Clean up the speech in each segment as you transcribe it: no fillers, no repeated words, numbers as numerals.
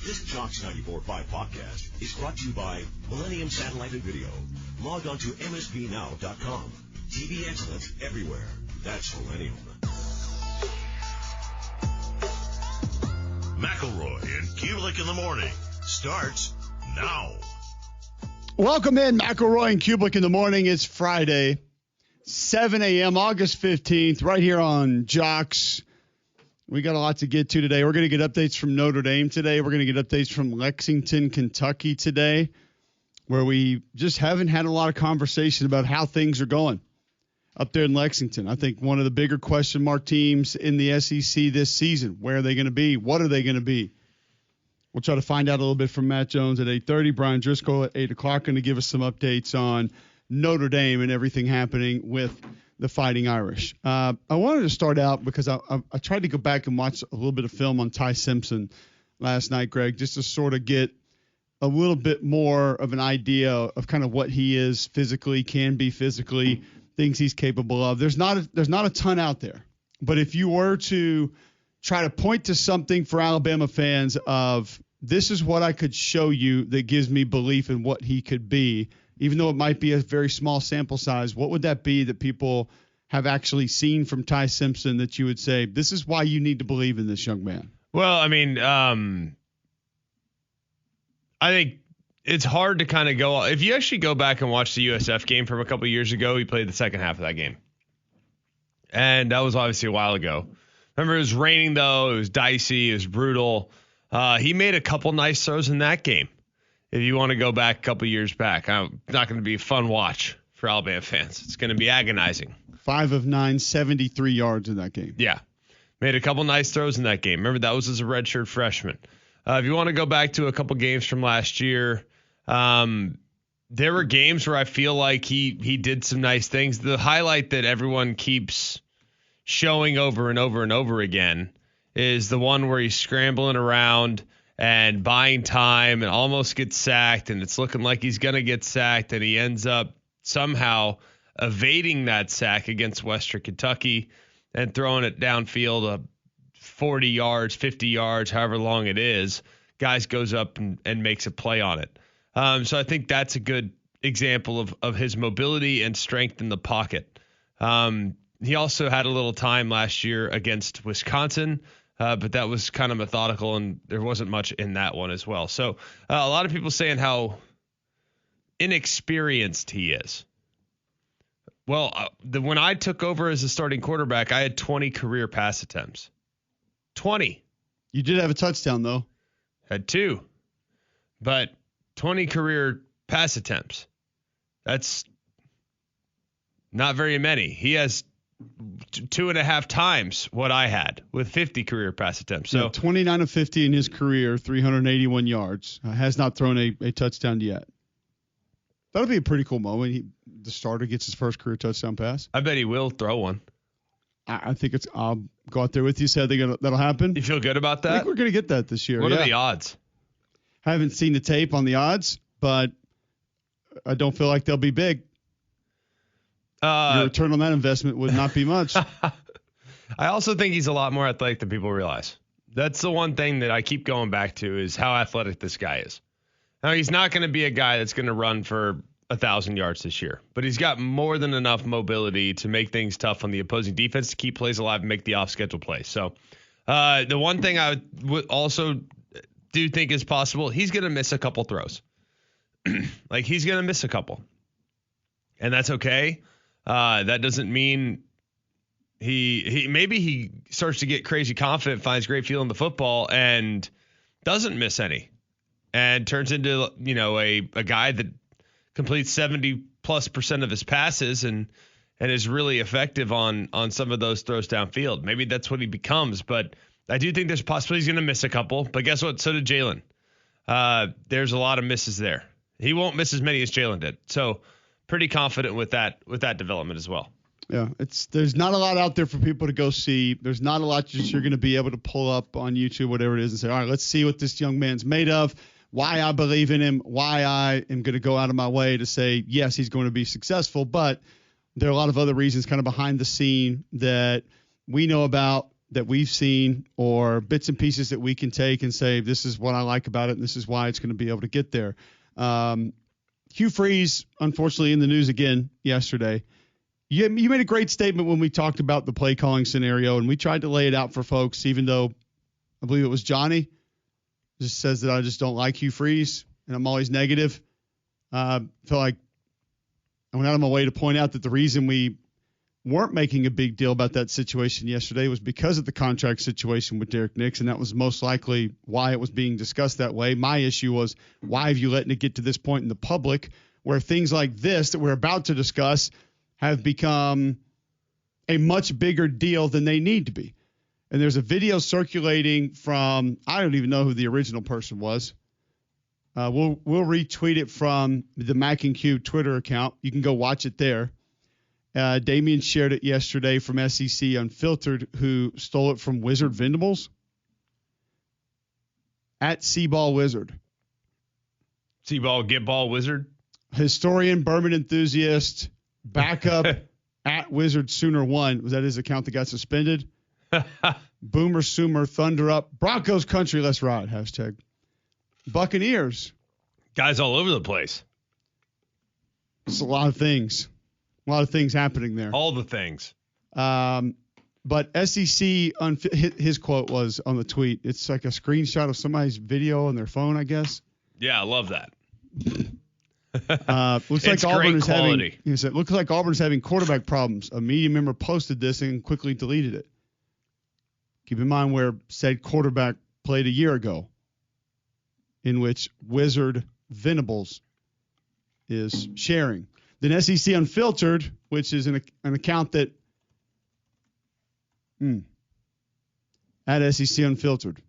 This Jocks 94.5 podcast is brought to you by Millennium Satellite and Video. Log on to msbnow.com. TV excellence everywhere. That's Millennium. McElroy and Cubelic in the morning starts now. Welcome in, McElroy and Cubelic in the morning. It's Friday, 7 a.m., August 15th, right here on Jocks. We got a lot to get to today. We're going to get updates from Notre Dame today. We're going to get updates from Lexington, Kentucky today, where we just haven't had a lot of conversation about how things are going up there in Lexington. I think one of the bigger question mark teams in the SEC this season. Where are they going to be? What are they going to be? We'll try to find out a little bit from Matt Jones at 8:30. Brian Driscoll at 8 o'clock going to give us some updates on Notre Dame and everything happening with the Fighting Irish. I wanted to start out because I tried to go back and watch a little bit of film on Ty Simpson last night, Greg, just to sort of get a little bit more of an idea of kind of what he is physically, can be physically, things he's capable of. There's not a ton out there. But if you were to try to point to something for Alabama fans of this is what I could show you that gives me belief in what he could be, even though it might be a very small sample size, what would that be that people have actually seen from Ty Simpson that you would say, this is why you need to believe in this young man? Well, I mean, I think it's hard to kind of go. If you actually go back and watch the USF game from a couple of years ago, he played the second half of that game. And that was obviously a while ago. Remember, it was raining, though. It was dicey. It was brutal. He made a couple nice throws in that game. If you want to go back a couple years back, I'm not going to be a fun watch for Alabama fans. It's going to be agonizing. 5 of 9, 73 yards in that game. Yeah. Made a couple nice throws in that game. Remember, that was as a redshirt freshman. If you want to go back to a couple games from last year, there were games where I feel like he did some nice things. The highlight that everyone keeps showing over and over and over again is the one where he's scrambling around and buying time and almost gets sacked, and it's looking like he's going to get sacked, and he ends up somehow evading that sack against Western Kentucky and throwing it downfield 40 yards, 50 yards, however long it is. Guys goes up and makes a play on it. So I think that's a good example of his mobility and strength in the pocket. He also had a little time last year against Wisconsin, but that was kind of methodical, and there wasn't much in that one as well. So a lot of people saying how inexperienced he is. Well, when I took over as a starting quarterback, I had 20 career pass attempts. 20. You did have a touchdown, though. Had 2. But 20 career pass attempts. That's not very many. He has 2.5 times what I had with 50 career pass attempts. So 29 of 50 in his career, 381 yards. Has not thrown a touchdown yet. That'll be a pretty cool moment. The starter gets his first career touchdown pass. I bet he will throw one. I think I'll go out there with you. Say I think that'll happen. You feel good about that? I think we're going to get that this year. What are the odds? I haven't seen the tape on the odds, but I don't feel like they'll be big. Your return on that investment would not be much. I also think he's a lot more athletic than people realize. That's the one thing that I keep going back to is how athletic this guy is. Now, he's not going to be a guy that's going to run for 1,000 yards this year, but he's got more than enough mobility to make things tough on the opposing defense to keep plays alive and make the off-schedule plays. So the one thing I would also do think is possible, he's going to miss a couple throws. Like, he's going to miss a couple. And that's okay. That doesn't mean he starts to get crazy confident, finds great feel in the football, and doesn't miss any, and turns into a guy that completes 70+% of his passes and is really effective on some of those throws downfield. Maybe that's what he becomes, but I do think there's a possibility he's going to miss a couple. But guess what? So did Jalen. There's a lot of misses there. He won't miss as many as Jalen did. So pretty confident with that development as well. Yeah, there's not a lot out there for people to go see. There's not a lot you're going to be able to pull up on YouTube, whatever it is, and say, all right, let's see what this young man's made of, why I believe in him, why I am going to go out of my way to say, yes, he's going to be successful. But there are a lot of other reasons kind of behind the scene that we know about that we've seen or bits and pieces that we can take and say, this is what I like about it and this is why it's going to be able to get there. Hugh Freeze, unfortunately, in the news again yesterday. You made a great statement when we talked about the play calling scenario, and we tried to lay it out for folks, even though I believe it was Johnny just says that I just don't like Hugh Freeze and I'm always negative. Feel like I went out of my way to point out that the reason we weren't making a big deal about that situation yesterday was because of the contract situation with Derek Nix, and that was most likely why it was being discussed that way. My issue was, why have you let it get to this point in the public where things like this that we're about to discuss have become a much bigger deal than they need to be? And there's a video circulating from, I don't even know who the original person was. We'll retweet it from the Mac and Q Twitter account. You can go watch it there. Damian shared it yesterday from SEC Unfiltered, who stole it from Wizard Vendables at Seaball Wizard. Seaball Get Ball Wizard? Historian, bourbon enthusiast, backup at Wizard Sooner One. Was that his account that got suspended? Boomer Sooner, Thunder Up. Broncos country, let's ride. Hashtag. Buccaneers. Guys all over the place. It's a lot of things. A lot of things happening there. All the things. But SEC, his quote was on the tweet. It's like a screenshot of somebody's video on their phone, I guess. Yeah, I love that. Looks like Auburn is having. He said, looks like Auburn is having quarterback problems. A media member posted this and quickly deleted it. Keep in mind where said quarterback played a year ago, in which Wizard Venables is sharing. Then SEC Unfiltered, which is an account that at SEC Unfiltered,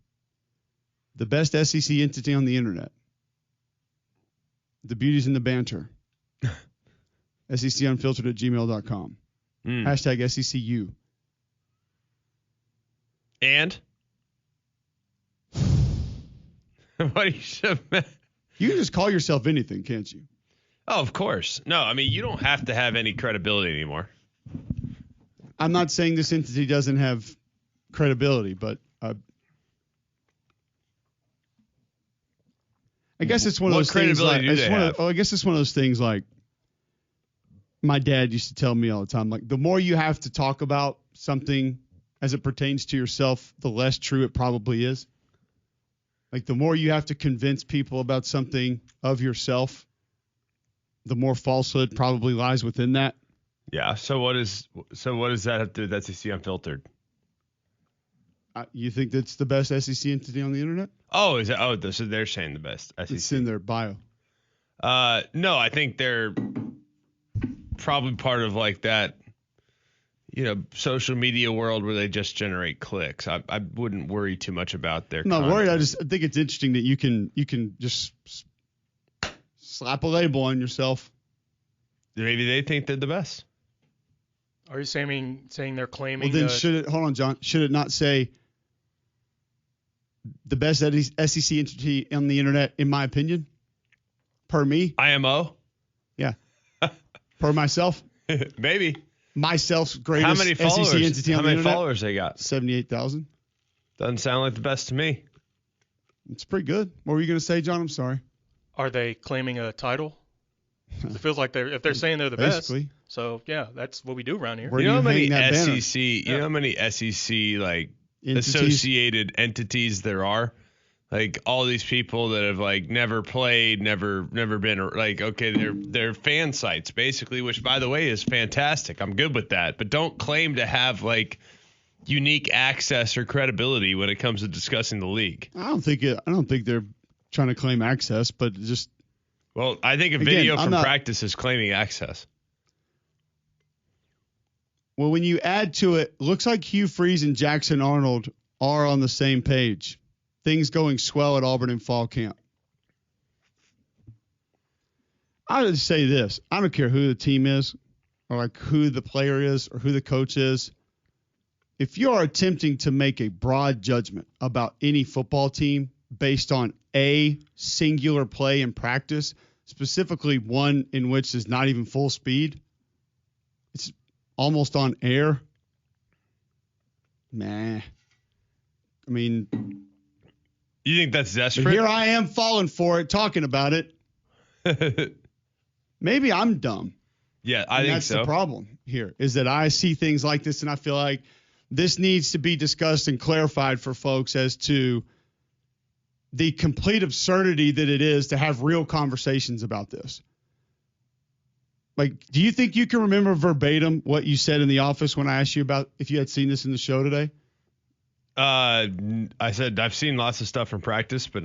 the best SEC entity on the internet. The beauty's in the banter. SECunfiltered at gmail.com. Hashtag SECU. And? What you should. You can just call yourself anything, can't you? Oh, of course. No, I mean, you don't have to have any credibility anymore. I'm not saying this entity doesn't have credibility, but I guess it's one of those things. I guess it's one of those things like my dad used to tell me all the time. Like, the more you have to talk about something as it pertains to yourself, the less true it probably is. Like, the more you have to convince people about something of yourself, the more falsehood probably lies within that. Yeah. So what does that have to do with SEC Unfiltered? You think that's the best SEC entity on the internet? Oh, is it? Oh, so they're saying the best SEC. It's in their bio. No, I think they're probably part of like that, social media world where they just generate clicks. I wouldn't worry too much about their. I'm not worried. I think it's interesting that you can just slap a label on yourself. Maybe they think they're the best. Are you saying they're claiming? Well, then hold on, John. Should it not say the best SEC entity on the internet, in my opinion? Per me? IMO? Yeah. Per myself? Maybe. Myself's greatest How many followers? SEC entity on the internet? How many followers they got? 78,000. Doesn't sound like the best to me. It's pretty good. What were you going to say, John? I'm sorry. Are they claiming a title? It feels like if they're saying they're the Basically. best. So yeah, that's what we do around here. Where You know how many banner? SEC? You know how many SEC like Entities? associated entities there are? Like all these people that have like never played, never been like okay, they're fan sites basically, which by the way is fantastic. I'm good with that, but don't claim to have like unique access or credibility when it comes to discussing the league. I don't think they're trying to claim access, but just. Well, I think a video from practice is claiming access. Well, when you add to it, looks like Hugh Freeze and Jackson Arnold are on the same page. Things going swell at Auburn in fall camp. I would say this. I don't care who the team is or like who the player is or who the coach is. If you are attempting to make a broad judgment about any football team based on a singular play in practice, specifically one in which is not even full speed, it's almost on air, Nah. I mean, You think that's but desperate? here I am falling for it, talking about it. Maybe I'm dumb. Yeah, I And think that's so. the problem here, is that I see things like this and I feel like this needs to be discussed and clarified for folks as to the complete absurdity that it is to have real conversations about this. Like, do you think you can remember verbatim what you said in the office when I asked you about if you had seen this in the show today? I said I've seen lots of stuff from practice, but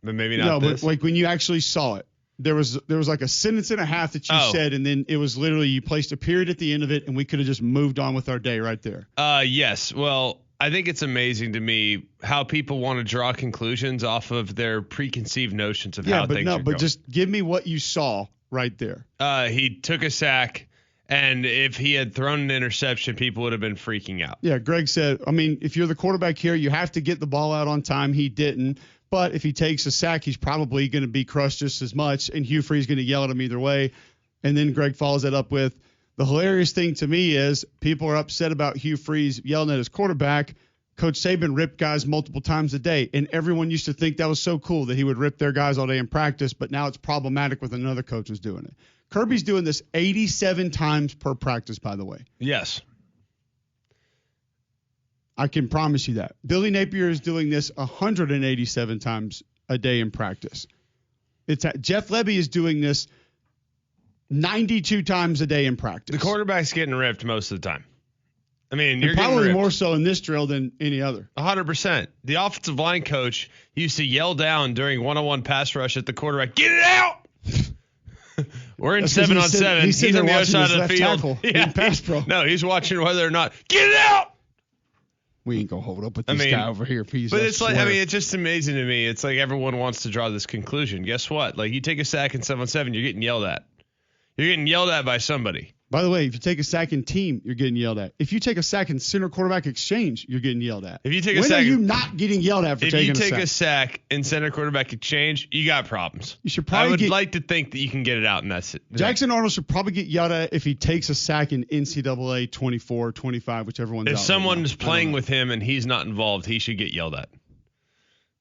maybe not this. But like when you actually saw it, there was like a sentence and a half that you said, and then it was literally you placed a period at the end of it, and we could have just moved on with our day right there. Yes. Well, I think it's amazing to me how people want to draw conclusions off of their preconceived notions of how things are going. Just give me what you saw right there. He took a sack, and if he had thrown an interception, people would have been freaking out. Yeah, Greg said, I mean, if you're the quarterback here, you have to get the ball out on time. He didn't. But if he takes a sack, he's probably going to be crushed just as much, and Hugh Freeze is going to yell at him either way. And then Greg follows that up with, the hilarious thing to me is people are upset about Hugh Freeze yelling at his quarterback. Coach Saban ripped guys multiple times a day, and everyone used to think that was so cool that he would rip their guys all day in practice, but now it's problematic with another coach who's doing it. Kirby's doing this 87 times per practice, by the way. Yes. I can promise you that. Billy Napier is doing this 187 times a day in practice. Jeff Lebby is doing this 92 times a day in practice. The quarterback's getting ripped most of the time. I mean, you're probably getting ripped. more so in this drill than any other. 100%. The offensive line coach used to yell down during one-on-one pass rush at the quarterback, "Get it out!" We're in 7-on-7. He's on the other side of the field. Yeah. Pass pro. No, he's watching whether or not, get it out! We ain't gonna hold up with this guy over here. Please, but it's like, I mean, it's just amazing to me. It's like everyone wants to draw this conclusion. Guess what? Like, you take a sack in 7-on-7, you're getting yelled at. You're getting yelled at by somebody. By the way, if you take a sack in team, you're getting yelled at. If you take a sack in center quarterback exchange, you're getting yelled at. If you take when a sack, are you not getting yelled at for taking a sack? If you take a sack in center quarterback exchange, you got problems. You should probably like to think that you can get it out, and that's it. Jackson Arnold should probably get yelled at if he takes a sack in NCAA 24, 25, whichever one's If out someone right is playing with him and he's not involved, he should get yelled at.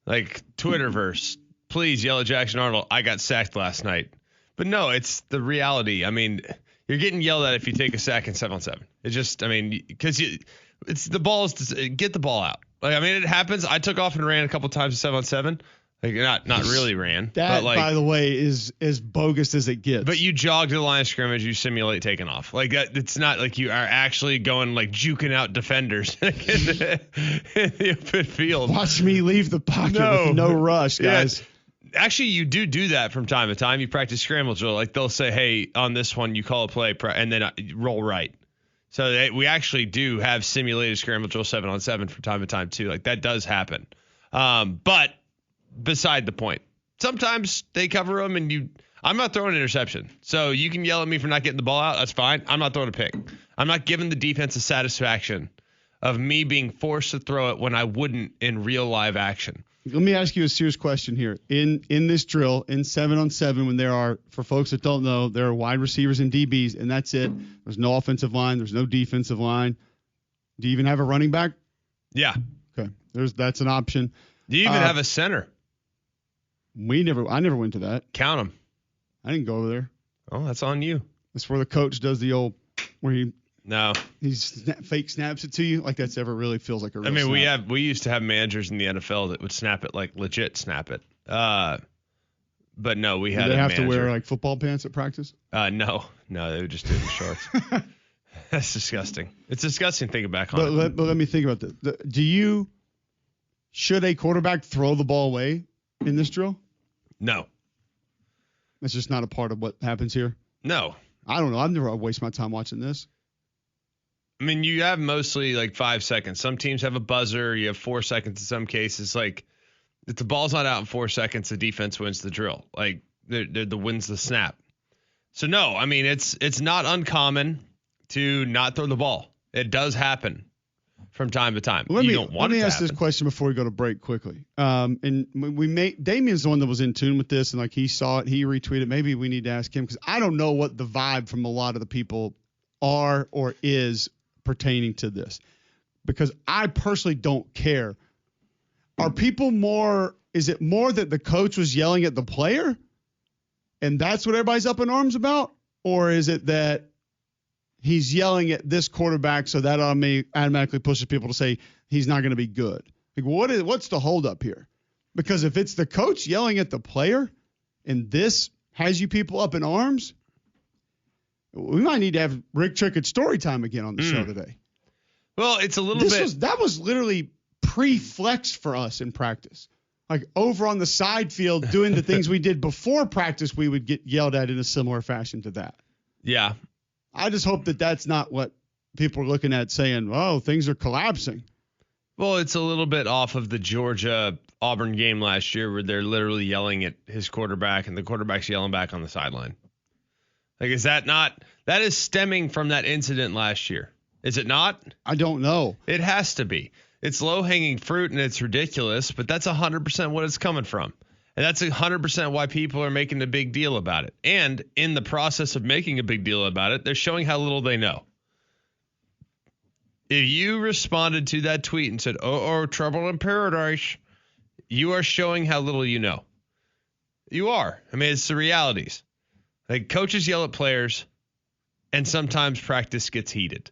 Like Twitterverse, please yell at Jackson Arnold. I got sacked last night. But no, it's the reality. I mean, you're getting yelled at if you take a sack in 7-on-7. It's just, I mean, because it's the ball is to get the ball out. Like, I mean, it happens. I took off and ran a couple times in 7-on-7. Like, not really ran. That, but like, by the way, is as bogus as it gets. But you jog to the line of scrimmage, you simulate taking off. Like, it's not like you are actually going, like, juking out defenders in the open field. Watch me leave the pocket with no rush, guys. Yeah. Actually, you do that from time to time. You practice scramble drill. Like, they'll say, hey, on this one, you call a play, and then roll right. So we actually do have simulated scramble drill 7-on-7 from time to time, too. Like, that does happen. But beside the point. Sometimes they cover them, and I'm not throwing an interception. So you can yell at me for not getting the ball out. That's fine. I'm not throwing a pick. I'm not giving the defense a satisfaction of me being forced to throw it when I wouldn't in real live action. Let me ask you a serious question here. In this drill, in 7-on-7, when there are, for folks that don't know, there are wide receivers and DBs, and that's it. There's no offensive line. There's no defensive line. Do you even have a running back? Yeah. Okay. That's an option. Do you even have a center? I never went to that. Count them. I didn't go over there. Oh, that's on you. That's where the coach does the old, where he fake snaps it to you. Like that's ever really feels like a real snap. we used to have managers in the NFL that would snap it, like legit snap it. But no, we had. Did they have to wear manager. like football pants at practice? No, they would just do it in shorts. That's disgusting. It's disgusting thinking back on it. But let me think about this. Should a quarterback throw the ball away in this drill? No. That's just not a part of what happens here. No. I don't know. I've never wasted my time watching this. I mean, you have mostly like 5 seconds. Some teams have a buzzer. You have 4 seconds in some cases. Like, if the ball's not out in 4 seconds, the defense wins the drill. Like, the wins the snap. So, no, I mean, it's not uncommon to not throw the ball. It does happen from time to time. Let me ask this question before we go to break quickly. And Damien's the one that was in tune with this, and like he saw it, he retweeted. Maybe we need to ask him because I don't know what the vibe from a lot of the people are or is pertaining to this. because I personally don't care. Are people more, is it more that the coach was yelling at the player and that's what everybody's up in arms about? Or is it that he's yelling at this quarterback so that automatically pushes people to say he's not going to be good? Like, what's the holdup here? Because if it's the coach yelling at the player and this has you people up in arms, we might need to have Rick Trickett's story time again on the show today. Well, it's a little bit. That was literally pre-flex for us in practice. Like over on the side field doing the things we did before practice, we would get yelled at in a similar fashion to that. Yeah. I just hope that that's not what people are looking at saying, oh, things are collapsing. Well, it's a little bit off of the Georgia-Auburn game last year where they're literally yelling at his quarterback and the quarterback's yelling back on the sideline. Like, is that not – that is stemming from that incident last year. Is it not? I don't know. It has to be. It's low-hanging fruit and it's ridiculous, but that's 100% what it's coming from. And that's 100% why people are making a big deal about it. And in the process of making a big deal about it, they're showing how little they know. If you responded to that tweet and said, oh, trouble in paradise, you are showing how little you know. You are. I mean, it's the realities. Like, coaches yell at players, and sometimes practice gets heated.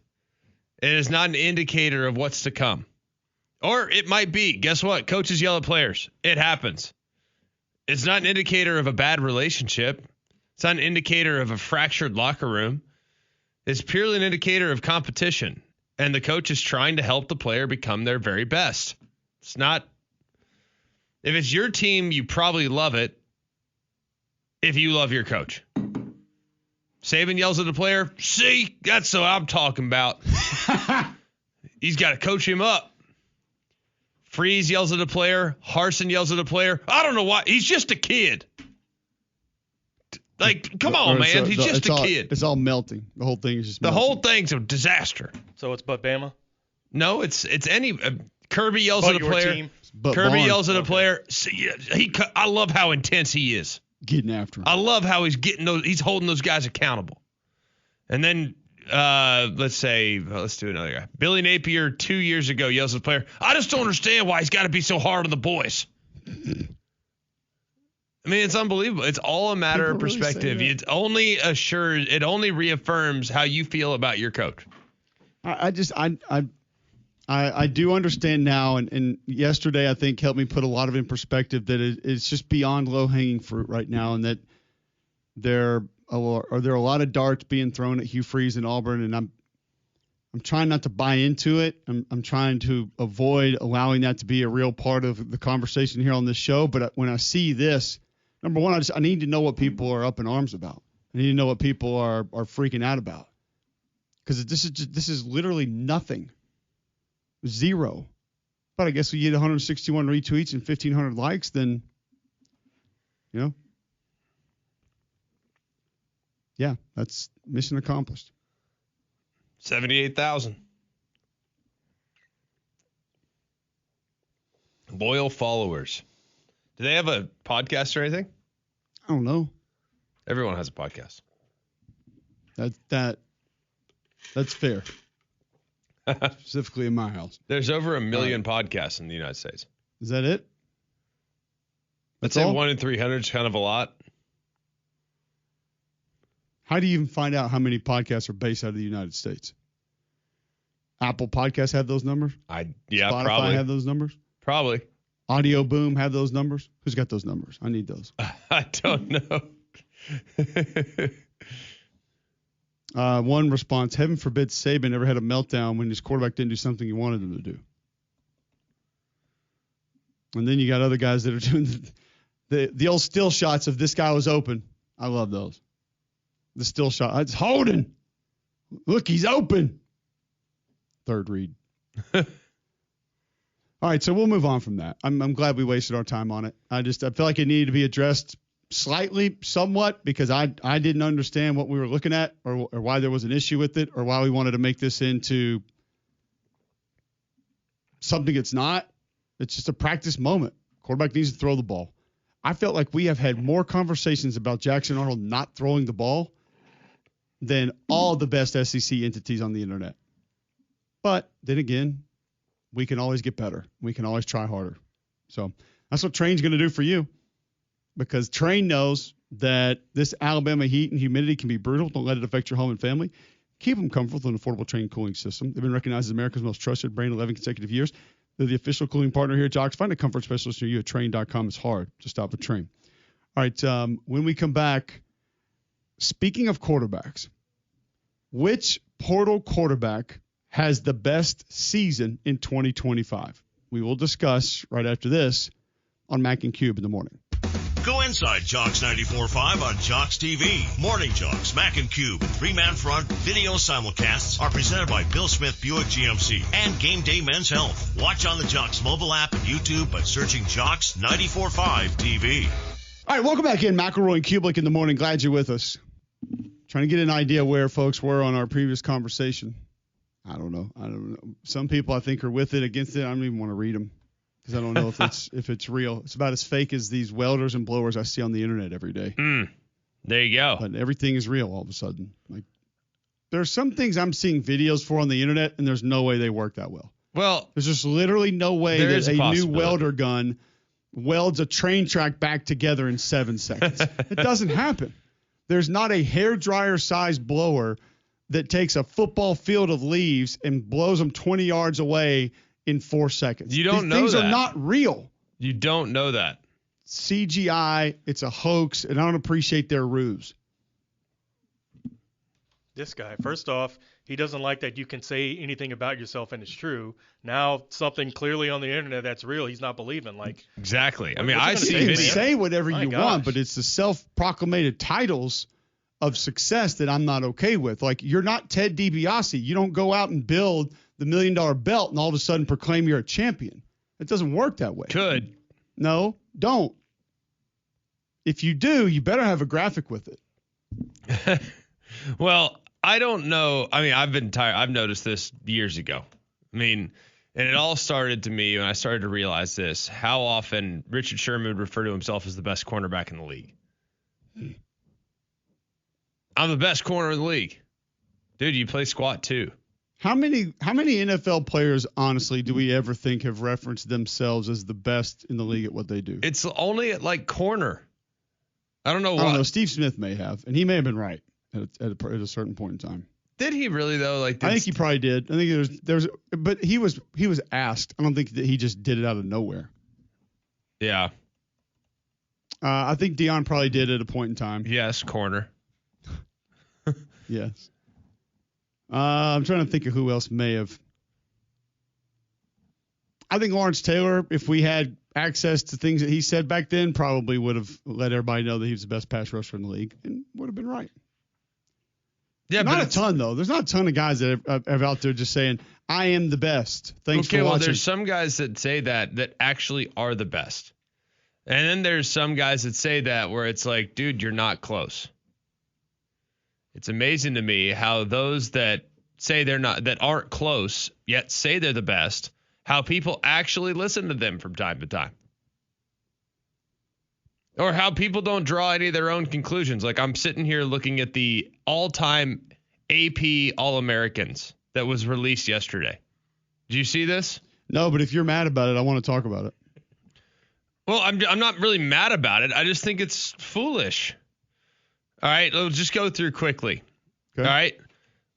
It is not an indicator of what's to come. Or it might be. Guess what? Coaches yell at players. It happens. It's not an indicator of a bad relationship. It's not an indicator of a fractured locker room. It's purely an indicator of competition. And the coach is trying to help the player become their very best. It's not. If it's your team, you probably love it if you love your coach. Saban yells at the player. See, that's what I'm talking about. He's got to coach him up. Freeze yells at a player. Harsin yells at a player. I don't know why. He's just a kid. Like, come on, man. He's just a kid. It's all melting. The whole thing is just melting. The whole thing's a disaster. So it's but Bama? No, it's any Kirby yells at a player. Kirby yells at a player. See, I love how intense he is. Getting after him. I love how he's holding those guys accountable. And then let's do another guy. Billy Napier 2 years ago yells at the player, I just don't understand why he's got to be so hard on the boys. I mean, it's unbelievable. It's all a matter of perspective. Really it only reaffirms how you feel about your coach. I do understand now, and yesterday I think helped me put a lot of in perspective that it's just beyond low-hanging fruit right now, and that there are a lot of darts being thrown at Hugh Freeze in Auburn, and I'm trying not to buy into it. I'm trying to avoid allowing that to be a real part of the conversation here on this show. But when I see this, number one, I need to know what people are up in arms about. I need to know what people are freaking out about, because this is literally nothing. Zero. But I guess we get 161 retweets and 1,500 likes, then, yeah, that's mission accomplished. 78,000. Loyal followers. Do they have a podcast or anything? I don't know. Everyone has a podcast. That's fair. Specifically in my house. There's over 1 million podcasts in the United States. Is that it? I'd say 1 in 300 is kind of a lot. How do you even find out how many podcasts are based out of the United States? Apple Podcasts have those numbers? Spotify probably have those numbers? Probably. Audio Boom have those numbers? Who's got those numbers? I need those. I don't know. One response, heaven forbid Saban ever had a meltdown when his quarterback didn't do something he wanted him to do. And then you got other guys that are doing the old still shots of this guy was open. I love those. The still shot. It's holding. Look, he's open. Third read. All right, so we'll move on from that. I'm glad we wasted our time on it. I feel like it needed to be addressed slightly, somewhat, because I didn't understand what we were looking at or why there was an issue with it or why we wanted to make this into something it's not. It's just a practice moment. Quarterback needs to throw the ball. I felt like we have had more conversations about Jackson Arnold not throwing the ball than all the best SEC entities on the internet. But then again, we can always get better. We can always try harder. So that's what Train's going to do for you, because Train knows that this Alabama heat and humidity can be brutal. Don't let it affect your home and family. Keep them comfortable with an affordable Train cooling system. They've been recognized as America's most trusted brand 11 consecutive years. They're the official cooling partner here at Jocks. Find a comfort specialist near you at Train.com. It's hard to stop with Train. All right, when we come back, speaking of quarterbacks, which portal quarterback has the best season in 2025? We will discuss right after this on Mac and Cube in the morning. Go inside Jocks 94.5 on Jocks TV. Morning Jocks, Mac and Cube, and three-man front video simulcasts are presented by Bill Smith Buick GMC and Game Day Men's Health. Watch on the Jocks mobile app and YouTube by searching Jocks 94.5 TV. All right, welcome back in. McElroy and Cubelic in the morning. Glad you're with us. Trying to get an idea where folks were on our previous conversation. I don't know. Some people I think are with it, against it. I don't even want to read them because I don't know if it's real. It's about as fake as these welders and blowers I see on the internet every day. There you go. But everything is real all of a sudden. Like, there's some things I'm seeing videos for on the internet, and there's no way they work that well. Well, there's just literally no way that a new welder gun welds a train track back together in 7 seconds. It doesn't happen. There's not a hairdryer-sized blower that takes a football field of leaves and blows them 20 yards away in 4 seconds. You don't know things that. Things are not real. You don't know that. CGI, it's a hoax, and I don't appreciate their ruse. This guy, first off, he doesn't like that you can say anything about yourself and it's true. Now something clearly on the internet that's real, he's not believing. Like, exactly. I mean, I see you videos. can say whatever you want, but it's the self-proclamated titles of success that I'm not okay with. Like, you're not Ted DiBiase. You don't go out and build the $1 million belt and all of a sudden proclaim you're a champion. It doesn't work that way. Could. No, don't. If you do, you better have a graphic with it. Well, I don't know. I mean, I've been tired. I've noticed this years ago. I mean, and it all started to me when I started to realize this, how often Richard Sherman would refer to himself as the best cornerback in the league. I'm the best corner in the league. Dude, you play squat too. How many NFL players, honestly, do we ever think have referenced themselves as the best in the league at what they do? It's only at like corner. I don't know why. I don't know. Steve Smith may have, and he may have been right at a certain point in time. Did he really though? Like, I think he probably did. I think there's, but he was asked. I don't think that he just did it out of nowhere. Yeah. I think Dion probably did at a point in time. Yes, corner. Yes. I'm trying to think of who else may have. I think Lawrence Taylor, if we had access to things that he said back then, probably would have let everybody know that he was the best pass rusher in the league and would have been right. Yeah, not a ton, though. There's not a ton of guys that are out there just saying, I am the best. Thanks for watching. Okay, well, there's some guys that say that actually are the best. And then there's some guys that say that where it's like, dude, you're not close. It's amazing to me how those that say they're not, that aren't close, yet say they're the best, how people actually listen to them from time to time. Or how people don't draw any of their own conclusions. Like, I'm sitting here looking at the all-time AP All-Americans that was released yesterday. Did you see this? No, but if you're mad about it, I want to talk about it. Well, I'm not really mad about it. I just think it's foolish. All right, let's just go through quickly. Okay. All right.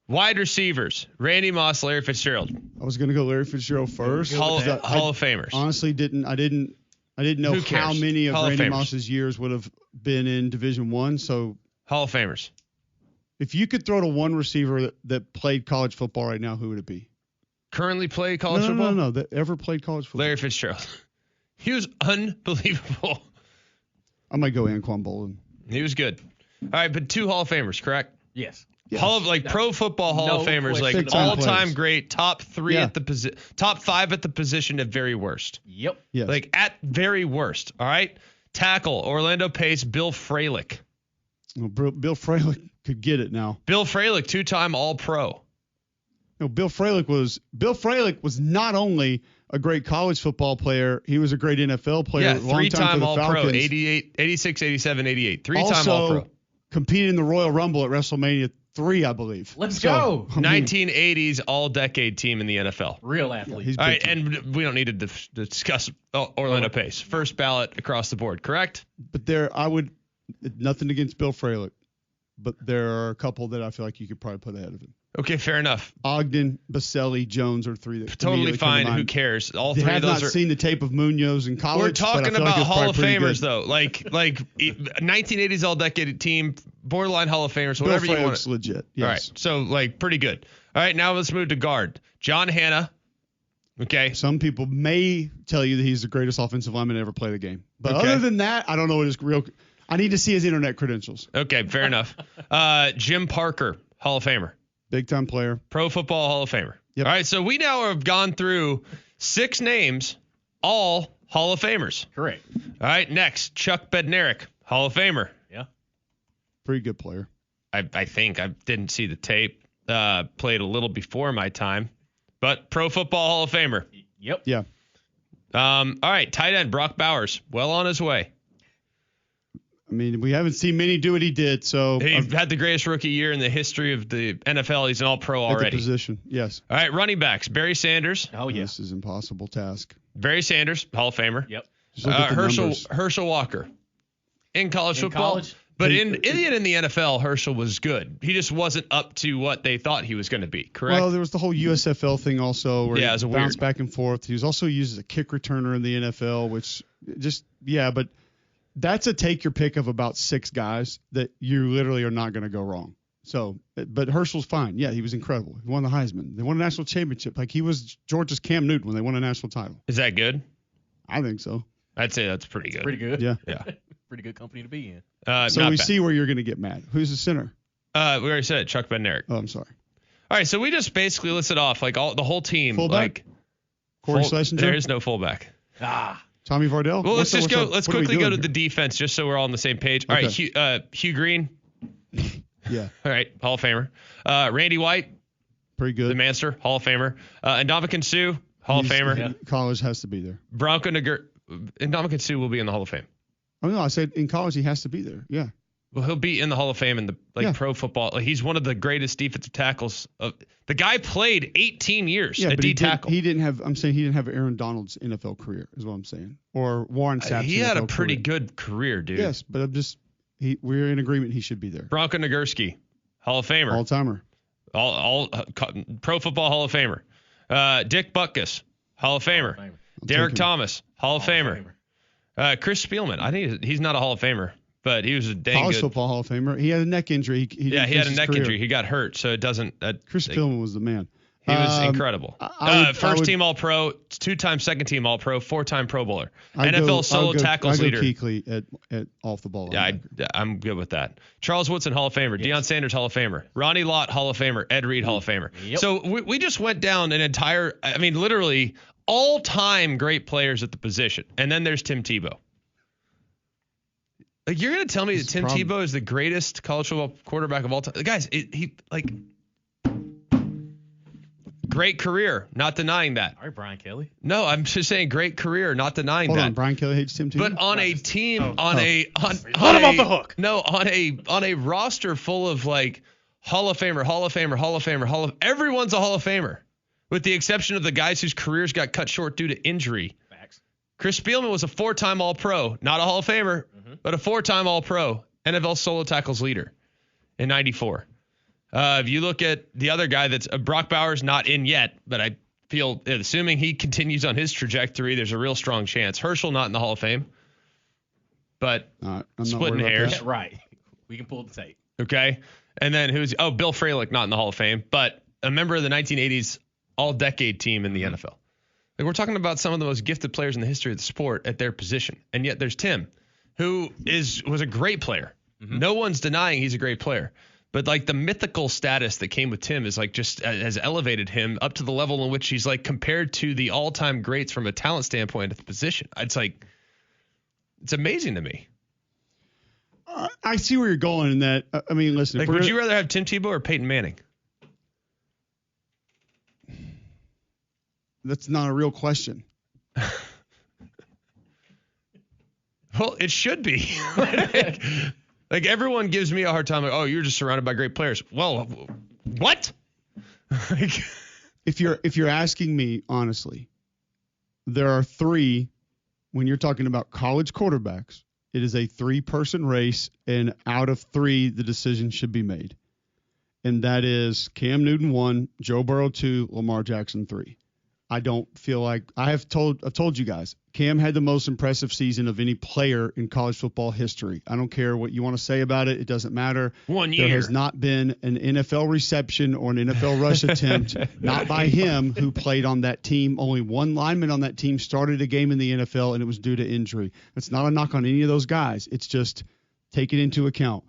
Wide receivers, Randy Moss, Larry Fitzgerald. I was going to go Larry Fitzgerald first. Hall of Famers. Honestly, I didn't know how many of Randy Moss's years would have been in Division I. So Hall of Famers. If you could throw to one receiver that played college football right now, who would it be? Currently play college football? No, that ever played college football. Larry Fitzgerald. He was unbelievable. I might go Anquan Bolden. He was good. All right, but 2 Hall of Famers, correct? Yes. Pro football Hall of Famers, like all-time great, top 3 at the top 5 at the position at very worst. Yep. Yes. Like at very worst. All right. Tackle, Orlando Pace, Bill Fralick. Well, Bill Fralick could get it now. Bill Fralick, 2-time All-Pro. No, Bill Fralick was not only a great college football player, he was a great NFL player. Yeah, 3-time All-Pro, 88, 86, 87, 88. 3-time All-Pro. Competed in the Royal Rumble at WrestleMania 3, I believe. Let's go. 1980s all-decade team in the NFL. Real athlete. He's All right, big time. and we don't need to discuss Orlando Pace. First ballot across the board, correct? But nothing against Bill Fralick, but there are a couple that I feel like you could probably put ahead of him. Okay, fair enough. Ogden, Baselli, Jones are 3 that Totally immediately come to fine. mind. Who cares? All They 3 have of those not are. seen the tape of Munoz in college. We're but I talking feel like about it's Hall of probably pretty Famers, good. though. Like 1980s all-decade team, borderline Hall of Famers, Bill whatever you want. Fralick's legit. Yes. All right, so like pretty good. All right, now let's move to guard. John Hanna. Okay. Some people may tell you that he's the greatest offensive lineman to ever play the game. But Okay. other than that, I don't know what his real – I need to see his internet credentials. Okay, fair enough. Jim Parker, Hall of Famer. Big-time player. Pro Football Hall of Famer. Yep. All right, so we now have gone through 6 names, all Hall of Famers. Correct. All right, next, Chuck Bednarik, Hall of Famer. Yeah. Pretty good player. I think I didn't see the tape. Played a little before my time, but Pro Football Hall of Famer. Yep. Yeah. All right, tight end Brock Bowers, well on his way. I mean, we haven't seen many do what he did, so He had the greatest rookie year in the history of the NFL. He's an All-Pro at the already. position. Yes. All right, running backs Barry Sanders. Oh, yeah. This is an impossible task. Barry Sanders, Hall of Famer. Yep. Just look at the numbers. Herschel Walker. In college football. college? But in the NFL, Herschel was good. He just wasn't up to what they thought he was going to be, correct? Well, there was the whole USFL thing also where Yeah, it he was bounced weird. back and forth. He was also used as a kick returner in the NFL, which but that's a take your pick of about 6 guys that you literally are not going to go wrong. So, but Herschel's fine. Yeah, he was incredible. He won the Heisman. They won a national championship. Like he was Georgia's Cam Newton when they won a national title. Is that good? I think so. I'd say that's pretty good. Pretty good. Yeah. Yeah. Pretty good company to be in. So not we bad. see where you're going to get mad. Who's the center? We already said it, Chuck Bednarik. Oh, I'm sorry. All right, so we just basically listed off like the whole team. Fullback? Like Corey Schlesinger? There is no fullback. Tommy Vardell? Well, let's just go. What Let's are we quickly go doing to the here? defense, just so we're all on the same page. All right, Hugh Green. Yeah, All right, Hall of Famer. Randy White, pretty good. the Manster, Hall of Famer. And Ndamukong Suh, Hall of Famer. College has to be there. Bronco Nagurski. Ndamukong Suh will be in the Hall of Fame. Oh, no, I said in college he has to be there. Yeah. Well, he'll be in the Hall of Fame in the pro football. Like, he's one of the greatest defensive tackles. The guy played 18 years at D tackle. He didn't have. I'm saying he didn't have Aaron Donald's NFL career, is what I'm saying, or Warren Sapp's He had NFL a pretty career. good career, dude. Yes, but I'm just. We're in agreement. He should be there. Bronco Nagurski, Hall of Famer. All timer. All Pro Football Hall of Famer. Dick Butkus, Hall of Famer. Derek Thomas, Hall of Famer. Chris Spielman. I think he's not a Hall of Famer, but he was a dang College good. Football Hall of Famer. He had a neck injury. He He had a neck career. injury. He got hurt, so it doesn't. Chris Spielman was the man. He was incredible. I would- First team All Pro, 2-time second team All Pro, 4-time Pro Bowler, NFL solo tackles leader. Kuechly at off the ball. Yeah, I'm good with that. Charles Woodson, Hall of Famer. Deion Sanders, Hall of Famer. Ronnie Lott, Hall of Famer. Ed Reed, Hall of Famer. Yep. So we just went down an entire, I mean, literally all-time great players at the position. And then there's Tim Tebow. Like, you're going to tell me that Tim Tebow is the greatest college football quarterback of all time? Guys, great career, not denying that. All right, Brian Kelly. No, I'm just saying great career, not denying Hold that. on, Brian Kelly hates Tim Tebow. But on a team, on Let him off the hook. No, on a roster full of like Hall of Famer, Hall of Famer, Hall of Famer, everyone's a Hall of Famer, with the exception of the guys whose careers got cut short due to injury. Facts. Chris Spielman was a 4-time All-Pro, not a Hall of Famer, but a 4-time All-Pro, NFL solo tackles leader in '94. If you look at the other guy that's Brock Bowers, not in yet, but I feel, assuming he continues on his trajectory, there's a real strong chance. Herschel not in the Hall of Fame, but I'm not splitting worried about hairs. that. Yeah, right. We can pull the tape. Okay. And then Bill Fralick not in the Hall of Fame, but a member of the 1980s all-decade team in the NFL. Like, we're talking about some of the most gifted players in the history of the sport at their position. And yet there's Tim, who was a great player. No one's denying he's a great player. But like the mythical status that came with Tim is like just has elevated him up to the level in which he's like compared to the all-time greats from a talent standpoint at the position. It's amazing to me. I see where you're going in that. I mean, listen. Like, would you rather have Tim Tebow or Peyton Manning? That's not a real question. Well, it should be. Like, everyone gives me a hard time. Like, oh, you're just surrounded by great players. Well, what? Like, if you're asking me honestly, there are three. When you're talking about college quarterbacks, it is a 3-person race, and out of 3, the decision should be made. And that is Cam Newton 1, Joe Burrow 2, Lamar Jackson 3. I don't feel like I've told you guys, Cam had the most impressive season of any player in college football history. I don't care what you want to say about it. It doesn't matter. 1 year. There has not been an NFL reception or an NFL rush attempt, not by him, who played on that team. Only one lineman on that team started a game in the NFL, and it was due to injury. It's not a knock on any of those guys. It's just take it into account.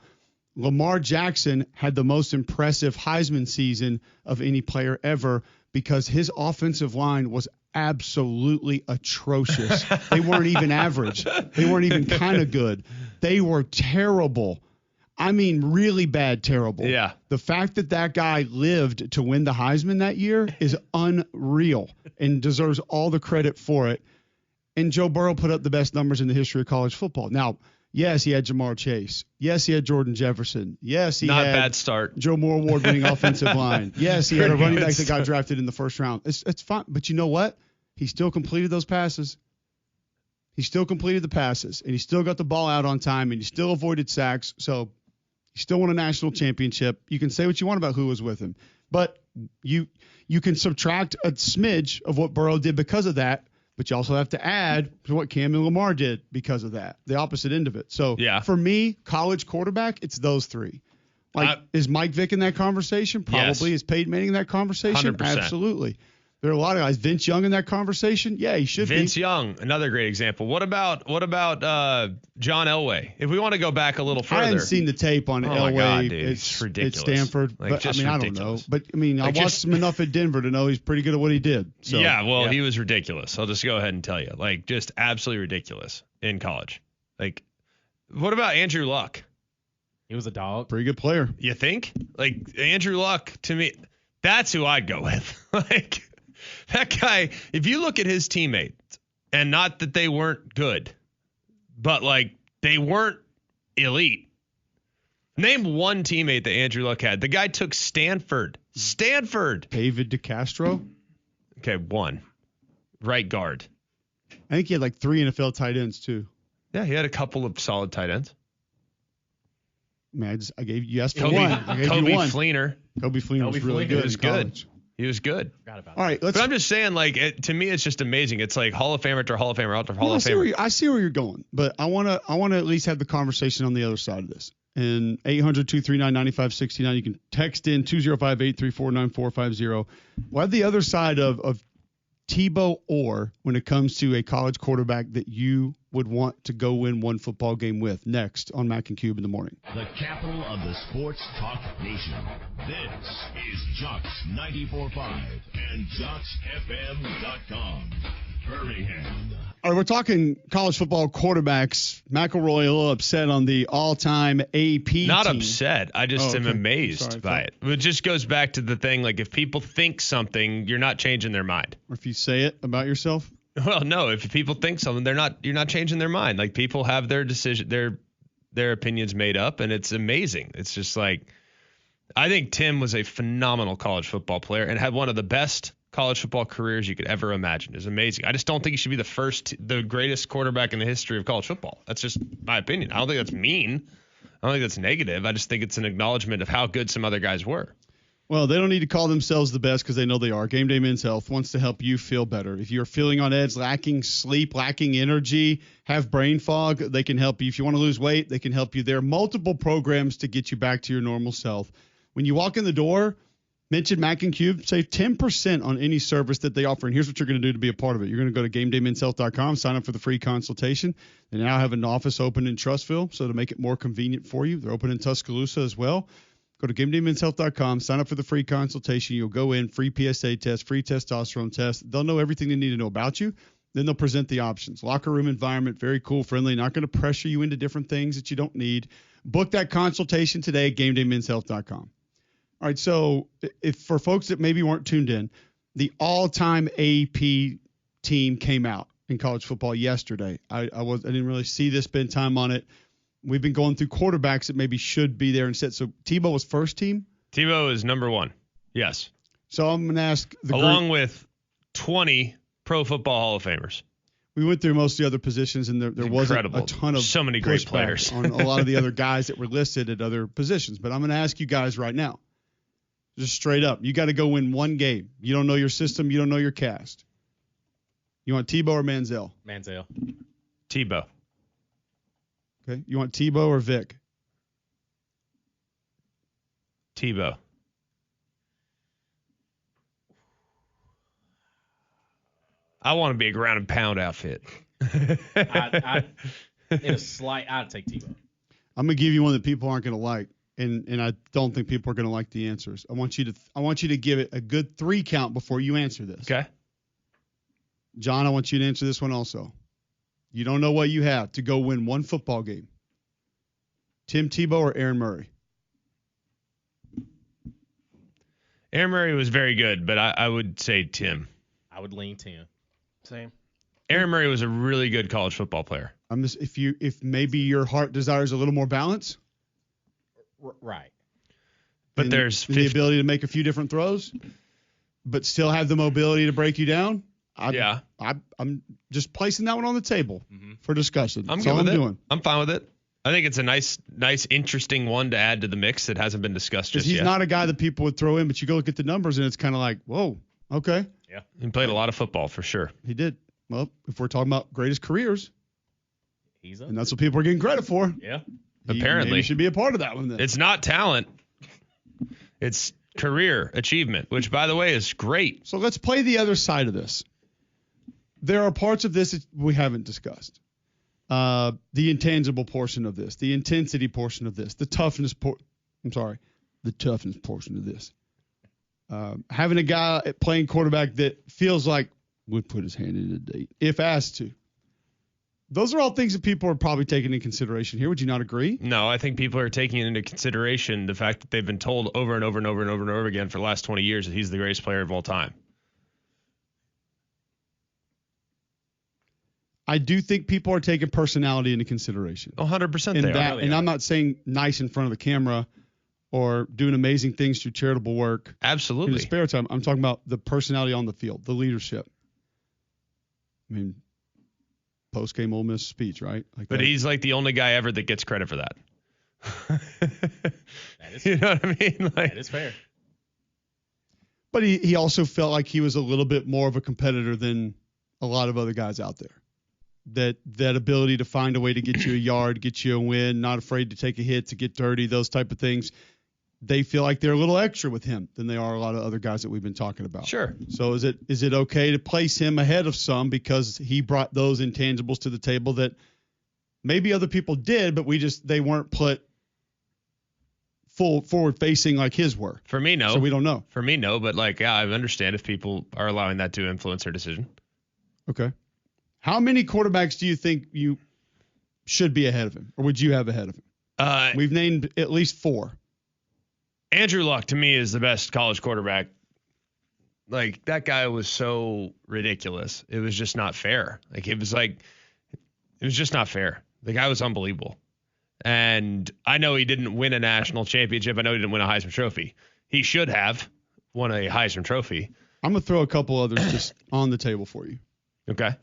Lamar Jackson had the most impressive Heisman season of any player ever, because his offensive line was absolutely atrocious. They weren't even average. They weren't even kind of good. They were terrible. I mean, really bad, terrible. Yeah. The fact that guy lived to win the Heisman that year is unreal and deserves all the credit for it. And Joe Burrow put up the best numbers in the history of college football. Now, yes, he had Jamar Chase. Yes, he had Jordan Jefferson. Yes, he not had bad start. Joe Moore award-winning offensive line. Yes, he had a Pretty running good back that got start. drafted in the first round. It's fine. But you know what? He still completed those passes. He still completed the passes, and he still got the ball out on time, and he still avoided sacks. So he still won a national championship. You can say what you want about who was with him, but you can subtract a smidge of what Burrow did because of that. But you also have to add to what Cam and Lamar did because of that, the opposite end of it. So Yeah. for me, college quarterback, it's those 3. Like, is Mike Vick in that conversation? Probably. Yes. Is Peyton Manning in that conversation? 100%. Absolutely. There are a lot of guys. Vince Young in that conversation? Yeah, he should Vince be. Young, another great example. What about John Elway? If we want to go back a little further. I hadn't seen the tape on Oh, Elway my God, dude. at It's ridiculous. Stanford. Like, But, I just mean, I don't ridiculous. know. But, I mean, Like, I watched him enough at Denver to know he's pretty good at what he did. So, yeah, well, he was ridiculous. I'll just go ahead and tell you. Like, just absolutely ridiculous in college. Like, what about Andrew Luck? He was a dog. pretty good player. You think? Like, Andrew Luck, to me, that's who I'd go with. Like, that guy, if you look at his teammates, and not that they weren't good, but, like, they weren't elite. Name one teammate that Andrew Luck had. The guy took Stanford. David DeCastro. Okay, one. Right guard. I think he had like 3 NFL tight ends, too. Yeah, he had a couple of solid tight ends. Man, you asked for one. I gave Kobe you one. Fleener. Kobe Fleener was really Fleener good. was in good. college. He was good. Forgot about All right, let's. But I'm just saying, like, to me, it's just amazing. It's like Hall of Famer after Hall of Famer after Hall of Famer. I see where you're going, but I want to at least have the conversation on the other side of this. And 800-239-9569. You can text in 205-834-9450. We'll have the other side of Tebow or when it comes to a college quarterback that you would want to go win one football game with next on Mac and Cube in the morning. The capital of the sports talk nation. This is Jocks 94.5 and JocksFM.com. Birmingham. All right, we're talking college football quarterbacks. McElroy a little upset on the all-time AP Not team. upset. I just am amazed Sorry, by it. It just goes back to the thing, like, if people think something, you're not changing their mind. Or if you say it about yourself. Well, no, if people think something, you're not changing their mind. Like, people have their decision, their opinions made up, and it's amazing. It's just like, I think Tim was a phenomenal college football player and had one of the best college football careers you could ever imagine. It's amazing. I just don't think he should be the greatest quarterback in the history of college football. That's just my opinion. I don't think that's mean. I don't think that's negative. I just think it's an acknowledgement of how good some other guys were. Well, they don't need to call themselves the best because they know they are. Game Day Men's Health wants to help you feel better. If you're feeling on edge, lacking sleep, lacking energy, have brain fog, they can help you. If you want to lose weight, they can help you. There are multiple programs to get you back to your normal self. When you walk in the door, mention Mac and Cube, save 10% on any service that they offer. And here's what you're going to do to be a part of it. You're going to go to GameDayMen'sHealth.com, sign up for the free consultation. They now have an office open in Trustville, so to make it more convenient for you, they're open in Tuscaloosa as well. Go to GameDayMen'sHealth.com, sign up for the free consultation. You'll go in, free PSA test, free testosterone test. They'll know everything they need to know about you. Then they'll present the options. Locker room environment, very cool, friendly, not going to pressure you into different things that you don't need. Book that consultation today at GameDayMen'sHealth.com. All right, so if for folks that maybe weren't tuned in, the all-time AP team came out in college football yesterday. I didn't really see this, spend time on it. we've been going through quarterbacks that maybe should be there instead. So Tebow was first team? Tebow is number 1. Yes. So I'm going to ask the along with 20 Pro Football Hall of Famers. We went through most of the other positions, and there wasn't a ton of so many great players on a lot of the other guys that were listed at other positions. But I'm going to ask you guys right now, just straight up, you got to go win one game. You don't know your system. You don't know your cast. You want Tebow or Manziel? Manziel. Tebow. Okay. You want Tebow or Vic? Tebow. I want to be a ground and pound outfit. I'd take Tebow. I'm gonna give you one that people aren't gonna like, and I don't think people are gonna like the answers. I want you to give it a good 3 count before you answer this. Okay. John, I want you to answer this one also. You don't know what you have to go win one football game. Tim Tebow or Aaron Murray? Aaron Murray was very good, but I would say Tim. I would lean Tim. Same. Aaron Murray was a really good college football player. If maybe your heart desires a little more balance, right? But there's the ability to make a few different throws, but still have the mobility to break you down. I'm just placing that one on the table for discussion. I'm That's good all with I'm it. doing. I'm fine with it. I think it's a nice, interesting one to add to the mix that hasn't been discussed just yet. He's yet. not a guy that people would throw in, but you go look at the numbers and it's kind of like, whoa, okay. Yeah. He played a lot of football for sure. He did. Well, if we're talking about greatest careers, and that's what people are getting credit for. Yeah. Apparently. He should be a part of that one then. It's not talent. It's career achievement, which, by the way, is great. So let's play the other side of this. There are parts of this that we haven't discussed. The intangible portion of this, the intensity portion of this, the toughness portion of this. Having a guy playing quarterback that feels like would put his hand in a date if asked to. Those are all things that people are probably taking into consideration here. Would you not agree? No, I think people are taking into consideration the fact that they've been told over and over and over and over and over again for the last 20 years that he's the greatest player of all time. I do think people are taking personality into consideration. 100% they are. And I'm not saying nice in front of the camera or doing amazing things through charitable work. Absolutely. In his spare time. I'm talking about the personality on the field, the leadership. I mean, post-game Ole Miss speech, right? But he's like the only guy ever that gets credit for that. That is you know what I mean? That is fair. But he also felt like he was a little bit more of a competitor than a lot of other guys out there. That ability to find a way to get you a yard, get you a win, not afraid to take a hit, to get dirty, those type of things. They feel like they're a little extra with him than they are a lot of other guys that we've been talking about. Sure. So is it okay to place him ahead of some because he brought those intangibles to the table that maybe other people did, but they weren't put full forward facing like his were? For me, no. So we don't know. For me, no. But I understand if people are allowing that to influence their decision. Okay. How many quarterbacks do you think you should be ahead of him, or would you have ahead of him? We've named at least 4. Andrew Luck, to me, is the best college quarterback. Like, that guy was so ridiculous. It was just not fair. It was just not fair. The guy was unbelievable. And I know he didn't win a national championship. I know he didn't win a Heisman Trophy. He should have won a Heisman Trophy. I'm going to throw a couple others just on the table for you. Okay.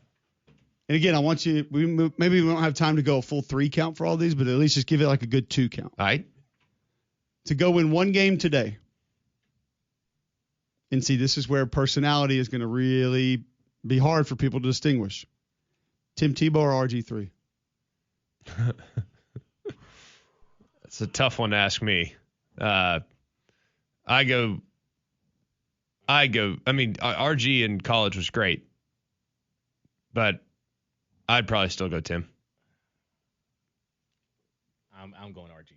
And again, I want you, maybe we don't have time to go a full 3 count for all these, but at least just give it like a good 2 count. All right. To go win one game today. And see, this is where personality is going to really be hard for people to distinguish. Tim Tebow or RG3? It's a tough one to ask me. I mean, RG in college was great, but I'd probably still go Tim. I'm going RG3.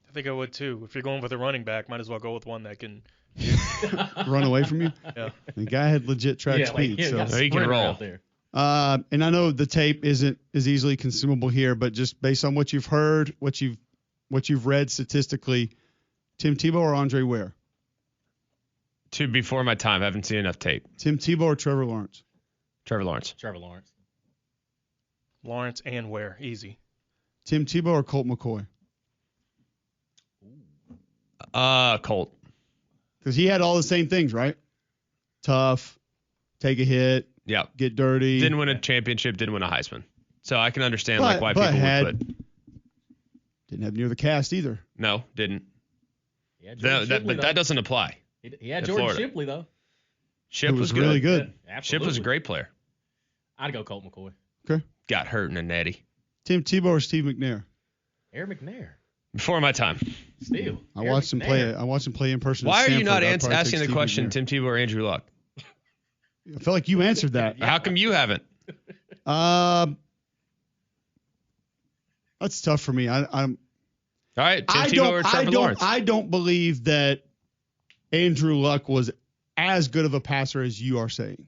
I think I would too. If you're going with a running back, might as well go with one that can run away from you. Yeah. The guy had legit track speed, so he can roll. Out there. And I know the tape isn't as easily consumable here, but just based on what you've heard, what you've read statistically, Tim Tebow or Andre Ware? Before my time. I haven't seen enough tape. Tim Tebow or Trevor Lawrence? Trevor Lawrence. Trevor Lawrence. Lawrence and Ware. Easy. Tim Tebow or Colt McCoy? Colt. Because he had all the same things, right? Tough, take a hit, Yeah. get dirty. Didn't win a championship, didn't win a Heisman. So I can understand why people would put. Didn't have near the cast either. No, didn't. Yeah, But that doesn't apply. He had in Jordan Florida. Shipley, though. Ship Who was really good. good. Yeah, Ship was a great player. I'd go Colt McCoy. Okay. Got hurt in a natty. Tim Tebow or Steve McNair? Eric McNair. Before my time. Still. I watched him play in person. Why at are you not Stanford. I'd probably asking take the Steve question, McNair. Tim Tebow or Andrew Luck? I feel like you answered that. How come you haven't? That's tough for me. All right, Tim Tebow or Trevor Lawrence? I don't believe that Andrew Luck was as good of a passer as you are saying.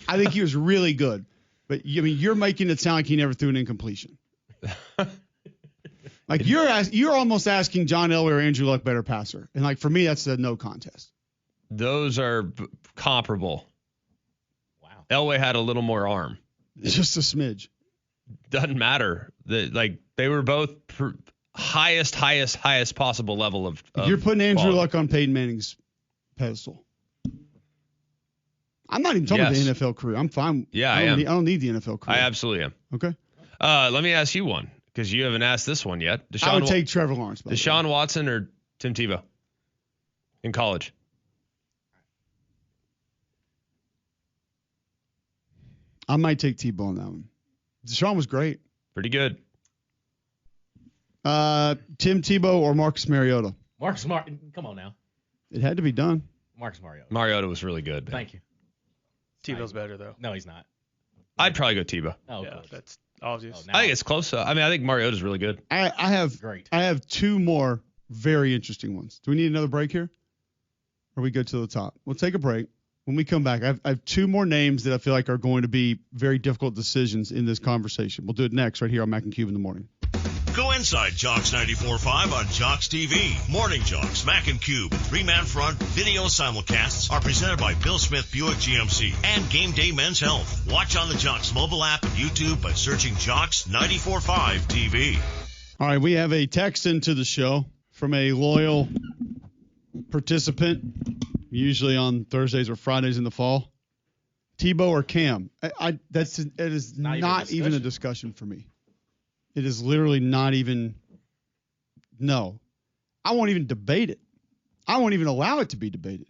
I think he was really good, but you're making it sound like he never threw an incompletion. Like you're almost asking John Elway or Andrew Luck better passer, and like for me that's a no contest. Those are comparable. Wow. Elway had a little more arm. Just a smidge. Doesn't matter. They were both highest possible level of You're putting Andrew quality. Luck on Peyton Manning's pedestal. I'm not even talking about the Yes. NFL career. I'm fine. Yeah, I I am. don't need the NFL career. I absolutely am. Okay. Let me ask you one, because you haven't asked this one yet. I would take Trevor Lawrence. by the way. Deshaun Watson or Tim Tebow in college? I might take Tebow on that one. Deshaun was great. Pretty good. Tim Tebow or Marcus Mariota? Marcus Martin. Come on now. It had to be done. Marcus Mariota. Mariota was really good. Man. Thank you. Tebow's better though. No, he's not. I'd probably go Tebow. Oh, Yeah, of course. that's obvious. Oh, now I think it's close. I think Mariota's really good. I have Great. I have two more very interesting ones. Do we need another break here? Or we go to the top? We'll take a break. When we come back, I have two more names that I feel like are going to be very difficult decisions in this conversation. We'll do it next right here on Mac and Cube in the morning. Go inside Jocks 94.5 on Jocks TV. Morning Jocks, Mac and Cube, three-man front video simulcasts are presented by Bill Smith Buick GMC and Game Day Men's Health. Watch on the Jocks mobile app and YouTube by searching Jocks 94.5 TV. All right, we have a text into the show from a loyal participant, usually on Thursdays or Fridays in the fall. Tebow or Cam? It is not even a discussion for me. It is literally not even. No, I won't even debate it. I won't even allow it to be debated.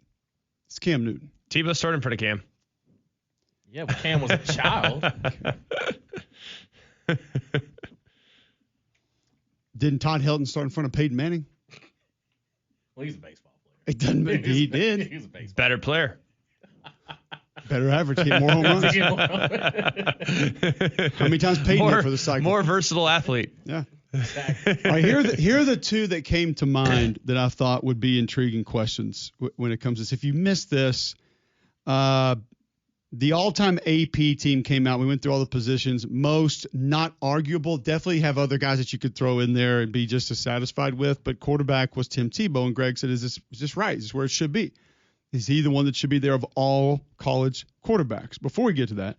It's Cam Newton. Tebow started in front of Cam. Yeah, but Cam was a child. Didn't Todd Helton start in front of Peyton Manning? Well, he's a baseball player. It doesn't. He did. He was a baseball Better player. Better average, hit more home runs. player. How many times Peyton hit for the cycle? More versatile athlete. Yeah. All right, here are the two that came to mind that I thought would be intriguing questions when it comes to this. If you missed this, the all-time AP team came out. We went through all the positions. Most not arguable. Definitely have other guys that you could throw in there and be just as satisfied with. But quarterback was Tim Tebow, and Greg said, is this right? Is this where it should be? Is he the one that should be there of all college quarterbacks? Before we get to that,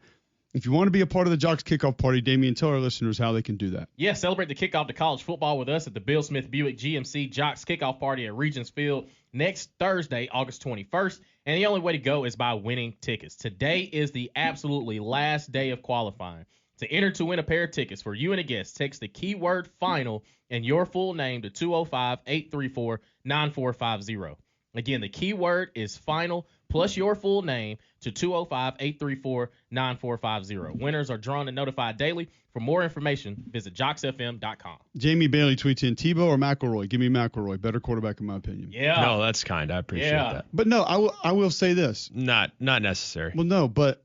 if you want to be a part of the Jocks Kickoff Party, Damian, tell our listeners how they can do that. Yeah, celebrate the kickoff to college football with us at the Bill Smith Buick GMC Jocks Kickoff Party at Regents Field next Thursday, August 21st. And the only way to go is by winning tickets. Today is the absolutely last day of qualifying. To enter to win a pair of tickets for you and a guest, text the keyword FINAL and your full name to 205-834-9450. Again, the keyword is FINAL plus your full name to 205-834-9450. Winners are drawn and notified daily. For more information, visit jocksfm.com. Jamie Bailey tweets in, Tebow or McElroy? Give me McElroy. Better quarterback in my opinion. Yeah. No, that's kind. I appreciate that. But no, I will say this. Not necessary. Well, no, but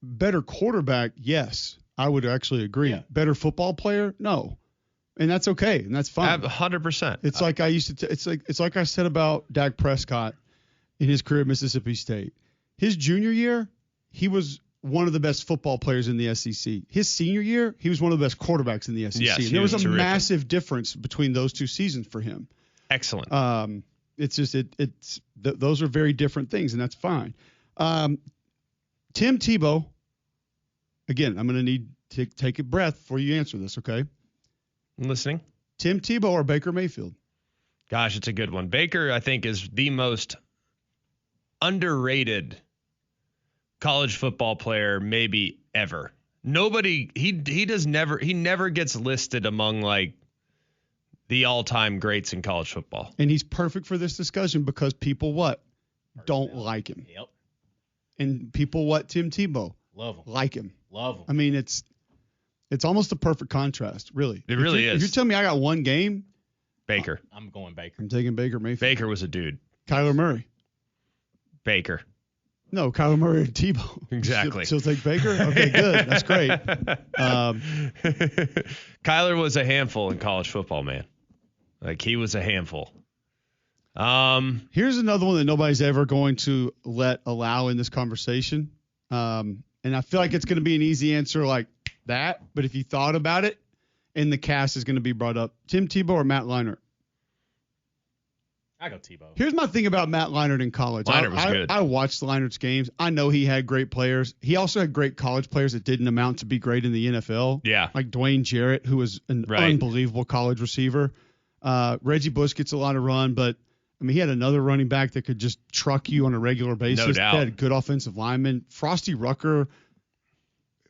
better quarterback, yes. I would actually agree. Yeah. Better football player? No. And that's okay, and that's fine. 100%. It's like I used to. It's like I said about Dak Prescott in his career at Mississippi State. His junior year, he was one of the best football players in the SEC. His senior year, he was one of the best quarterbacks in the SEC. Yes, and he there was a was terrific. massive difference between those two seasons for him. Excellent. It's just those are very different things, and that's fine. Tim Tebow. Again, I'm going to need to take a breath before you answer this, okay? I'm listening. Tim Tebow or Baker Mayfield? Gosh, it's a good one. Baker, I think, is the most underrated college football player maybe ever. Nobody, he never gets listed among like the all-time greats in college football. And he's perfect for this discussion because people don't like him. Yep. And people Tim Tebow? Love him. Like him. Love him. I mean, it's almost a perfect contrast, really. It really is. If you tell me I got one game, Baker. I'm going Baker. I'm taking Baker Mayfield. Baker was a dude. Kyler Murray. Baker. No, Kyler Murray and Tebow. Exactly. She'll take Baker? Okay, good. That's great. Kyler was a handful in college football, man. Like, he was a handful. Here's another one that nobody's ever going to allow in this conversation. And I feel like it's going to be an easy answer like that. But if you thought about it, and the cast is going to be brought up, Tim Tebow or Matt Leinart? I go Tebow. Here's my thing about Matt Leinart in college. Leinart was good. I watched Leinert's games. I know he had great players. He also had great college players that didn't amount to be great in the NFL. Yeah. Like Dwayne Jarrett, who was an unbelievable college receiver. Reggie Bush gets a lot of run, but I mean, he had another running back that could just truck you on a regular basis. No doubt. They had good offensive linemen. Frosty Rucker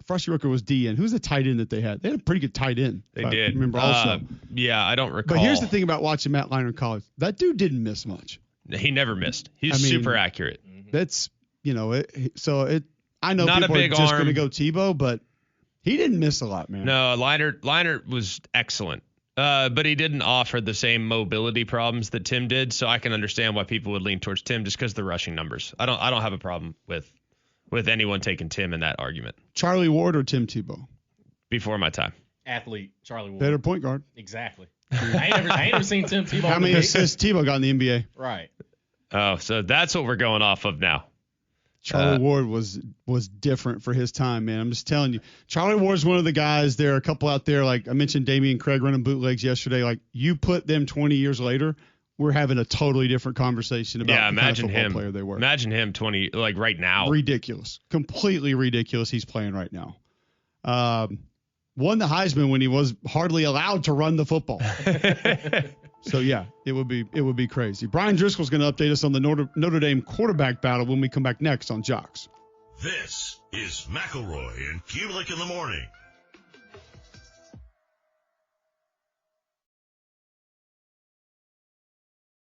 was DN. Who's the tight end that they had? They had a pretty good tight end. They did. Remember also. Yeah, I don't recall. But here's the thing about watching Matt Leinart in college. That dude didn't miss much. He never missed. He's super accurate. That's, I know Not people a big are just arm. going to go Tebow, but he didn't miss a lot, man. No, Leinart was excellent. But he didn't offer the same mobility problems that Tim did, so I can understand why people would lean towards Tim just because of the rushing numbers. I don't have a problem with anyone taking Tim in that argument. Charlie Ward or Tim Tebow? Before my time. Athlete, Charlie Ward. Better point guard. Exactly. I ain't never seen Tim Tebow. How many assists Tebow got in the NBA? Right. Oh, so that's what we're going off of now. Charlie Ward was different for his time, man. I'm just telling you. Charlie Ward's one of the guys. There are a couple out there, like I mentioned Damian Craig running bootlegs yesterday. Like you put them 20 years later, we're having a totally diffherent conversation about the kind of football player they were. Imagine him 20, like right now. Ridiculous. Completely ridiculous he's playing right now. Won the Heisman when he was hardly allowed to run the football. So, yeah, it would be crazy. Brian Driscoll's going to update us on the Notre Dame quarterback battle when we come back next on Jocks. This is McElroy and Cubelic in the morning